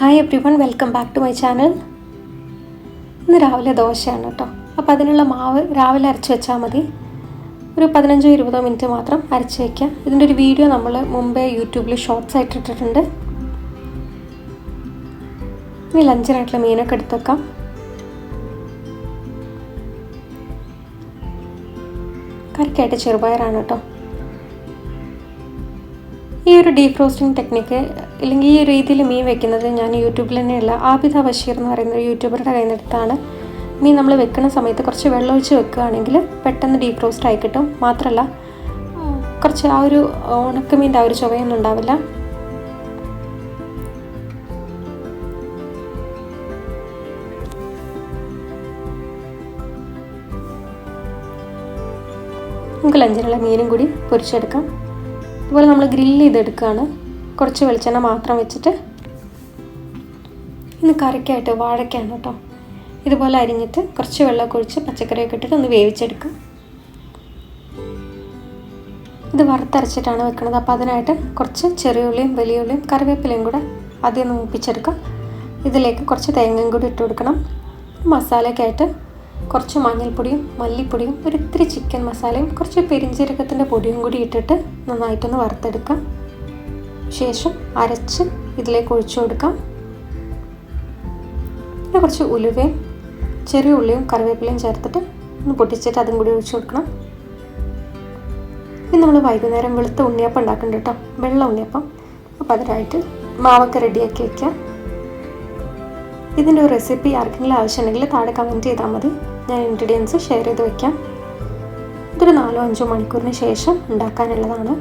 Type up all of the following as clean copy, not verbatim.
Hi everyone, welcome back to my channel. ഇന്ന് രാവിലെ ദോശയാണ് കേട്ടോ. അപ്പോൾ അതിനുള്ള മാവ് രാവിലെ അരച്ച് വെച്ചാൽ മതി. ഒരു 15-20 മിനിറ്റ് മാത്രം അരച്ച് വയ്ക്കുക. ഇതിൻ്റെ ഒരു വീഡിയോ നമ്മൾ മുമ്പേ യൂട്യൂബിൽ ഷോർട്സ് ആയിട്ട് ഇട്ടിട്ടുണ്ട്. ഇനി ലഞ്ചിനായിട്ടുള്ള മീനൊക്കെ എടുത്ത് വെക്കാം. കറിക്കായിട്ട് ചെറുപയറാണ് കേട്ടോ. ഈ ഒരു ഡീഫ്രോസ്റ്റിംഗ് ടെക്നിക്ക് അല്ലെങ്കിൽ ഈ രീതിയിൽ മീൻ വെക്കുന്നത് ഞാൻ യൂട്യൂബിൽ തന്നെയുള്ള ആബിദ ബഷീർ എന്ന് പറയുന്ന ഒരു യൂട്യൂബറുടെ കയ്യിൽ നിന്നെടുത്താണ്. മീൻ നമ്മൾ വെക്കുന്ന സമയത്ത് കുറച്ച് വെള്ളം ഒഴിച്ച് വെക്കുകയാണെങ്കിൽ പെട്ടെന്ന് ഡീഫ്രോസ്റ്റ് ആയി കിട്ടും. മാത്രമല്ല കുറച്ച് ആ ഒരു ഉണക്കമീൻ്റെ ആ ഒരു ചുവയൊന്നും ഉണ്ടാവില്ല. നമുക്ക് ലഞ്ചിനുള്ള മീനും കൂടി പൊരിച്ചെടുക്കാം. അതുപോലെ നമ്മൾ ഗ്രില്ല് ചെയ്തെടുക്കുകയാണ്. കുറച്ച് വെളിച്ചെണ്ണ മാത്രം വെച്ചിട്ട്. ഇന്ന് കറിക്കായിട്ട് വാഴയ്ക്കാണ് കേട്ടോ. ഇതുപോലെ അരിഞ്ഞിട്ട് കുറച്ച് വെള്ളമൊക്കെ ഒഴിച്ച് പച്ചക്കറിയൊക്കെ ഇട്ടിട്ട് ഒന്ന് വേവിച്ചെടുക്കാം. ഇത് വറുത്തരച്ചിട്ടാണ് വെക്കുന്നത്. അപ്പോൾ അതിനായിട്ട് കുറച്ച് ചെറിയ ഉള്ളിയും വലിയ ഉള്ളിയും കറിവേപ്പിലയും കൂടെ ആദ്യം ഒന്ന് മൂപ്പിച്ചെടുക്കാം. ഇതിലേക്ക് കുറച്ച് തേങ്ങയും കൂടി ഇട്ട് കൊടുക്കണം. മസാലയ്ക്കായിട്ട് കുറച്ച് മഞ്ഞൾപ്പൊടിയും മല്ലിപ്പൊടിയും ഒരിത്തിരി ചിക്കൻ മസാലയും കുറച്ച് പെരിഞ്ജീരകത്തിൻ്റെ പൊടിയും കൂടി ഇട്ടിട്ട് നന്നായിട്ടൊന്ന് വറുത്തെടുക്കാം. ശേഷം അരച്ച് ഇതിലേക്ക് ഒഴിച്ചു കൊടുക്കാം. പിന്നെ കുറച്ച് ഉലുവയും ചെറിയ ഉള്ളിയും കറിവേപ്പിലയും ചേർത്തിട്ട് ഒന്ന് പൊട്ടിച്ചിട്ട് അതും കൂടി ഒഴിച്ചു കൊടുക്കണം. ഇനി നമ്മൾ വൈകുന്നേരം വെളുത്ത ഉണ്ണിയപ്പം ഉണ്ടാക്കുന്നുണ്ട് കേട്ടോ, വെള്ള ഉണ്ണിയപ്പം. അപ്പോൾ അതിനായിട്ട് മാവൊക്കെ റെഡിയാക്കി വയ്ക്കാം. ഇതിൻ്റെ ഒരു റെസിപ്പി ആർക്കെങ്കിലും ആവശ്യമുണ്ടെങ്കിൽ താഴെ കമൻറ്റ് ചെയ്താൽ മതി. ഞാൻ ഇൻഗ്രീഡിയൻസ് ഷെയർ ചെയ്ത് വയ്ക്കാം. ഇതൊരു 4-5 മണിക്കൂറിന് ശേഷം ഉണ്ടാക്കാനുള്ളതാണ്.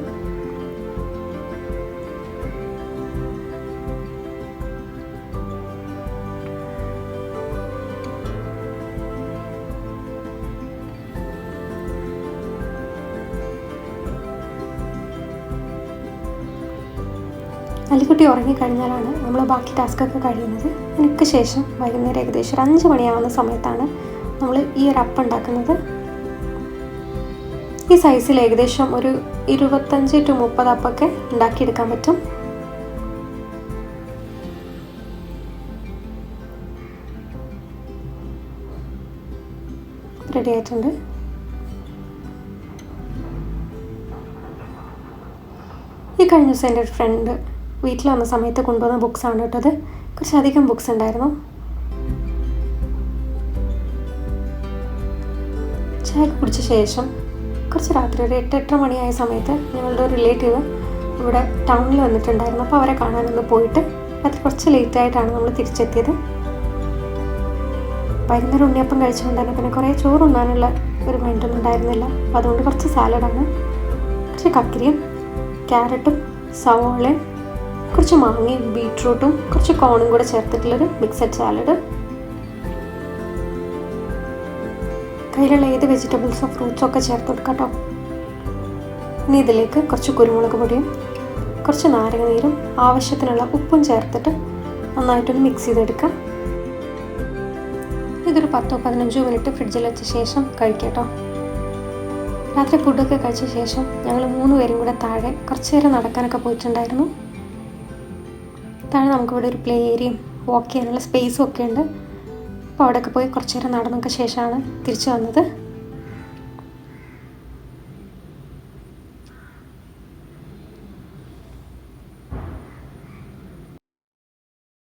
അല്ലിക്കുട്ടി ഉറങ്ങിക്കഴിഞ്ഞാലാണ് നമ്മൾ ബാക്കി ടാസ്കൊക്കെ കഴിയുന്നത്. എനിക്ക് ശേഷം വൈകുന്നേരം ഏകദേശം ഒരു 5 മണിയാവുന്ന സമയത്താണ് നമ്മൾ ഈ ഒരു അപ്പം ഉണ്ടാക്കുന്നത്. ഈ സൈസിൽ ഏകദേശം ഒരു 25-30 അപ്പൊക്കെ ഉണ്ടാക്കിയെടുക്കാൻ പറ്റും. റെഡി ആയിട്ടുണ്ട്. ഈ കഴിഞ്ഞ ദിവസം എൻ്റെ ഒരു ഫ്രണ്ട് വീട്ടിൽ വന്ന സമയത്ത് കൊണ്ടുവന്ന ബുക്സാണ് കേട്ടത്. കുറച്ചധികം ബുക്സ് ഉണ്ടായിരുന്നു. ചായ കുടിച്ച ശേഷം കുറച്ച് രാത്രി ഒരു 8-8:30 മണിയായ സമയത്ത് ഞങ്ങളുടെ ഒരു റിലേറ്റീവ് ഇവിടെ ടൗണിൽ വന്നിട്ടുണ്ടായിരുന്നു. അപ്പോൾ അവരെ കാണാനൊന്ന് പോയിട്ട് രാത്രി കുറച്ച് ലേറ്റായിട്ടാണ് നമ്മൾ തിരിച്ചെത്തിയത്. വൈകുന്നേരം ഉണ്ണിയപ്പം കഴിച്ചുകൊണ്ട് തന്നെ പിന്നെ കുറേ ചോറ് ഉണ്ണാനുള്ള ഒരു മൈൻഡൊന്നും ഉണ്ടായിരുന്നില്ല. അപ്പോൾ അതുകൊണ്ട് കുറച്ച് സാലഡാണ്, കുറച്ച് കക്കിരിയും ക്യാരറ്റും സവോളയും കുറച്ച് മാങ്ങയും ബീട്രൂട്ടും കുറച്ച് കോണും കൂടെ ചേർത്തിട്ടുള്ളൊരു മിക്സഡ് സാലഡ്. കയ്യിലുള്ള ഏത് വെജിറ്റബിൾസോ ഫ്രൂട്ട്സോ ഒക്കെ ചേർത്ത് കൊടുക്കാം കേട്ടോ. ഇനി ഇതിലേക്ക് കുറച്ച് കുരുമുളക് പൊടിയും കുറച്ച് നാരങ്ങ നീരും ആവശ്യത്തിനുള്ള ഉപ്പും ചേർത്തിട്ട് നന്നായിട്ടൊന്ന് മിക്സ് ചെയ്തെടുക്കാം. ഇതൊരു 10-15 മിനിറ്റ് ഫ്രിഡ്ജിൽ വെച്ച ശേഷം കഴിക്കാം കേട്ടോ. രാത്രി ഫുഡൊക്കെ കഴിച്ച ശേഷം ഞങ്ങൾ 3 പേരും കൂടെ താഴെ കുറച്ച് നേരം നടക്കാനൊക്കെ പോയിട്ടുണ്ടായിരുന്നു. താഴെ നമുക്കിവിടെ ഒരു പ്ലേ ഏരിയയും വാക്ക് ചെയ്യാനുള്ള സ്പേസും ഒക്കെ ഉണ്ട്. അപ്പോൾ അവിടെയൊക്കെ പോയി കുറച്ച് നേരം നടന്നൊക്കെ ശേഷമാണ് തിരിച്ചു വന്നത്.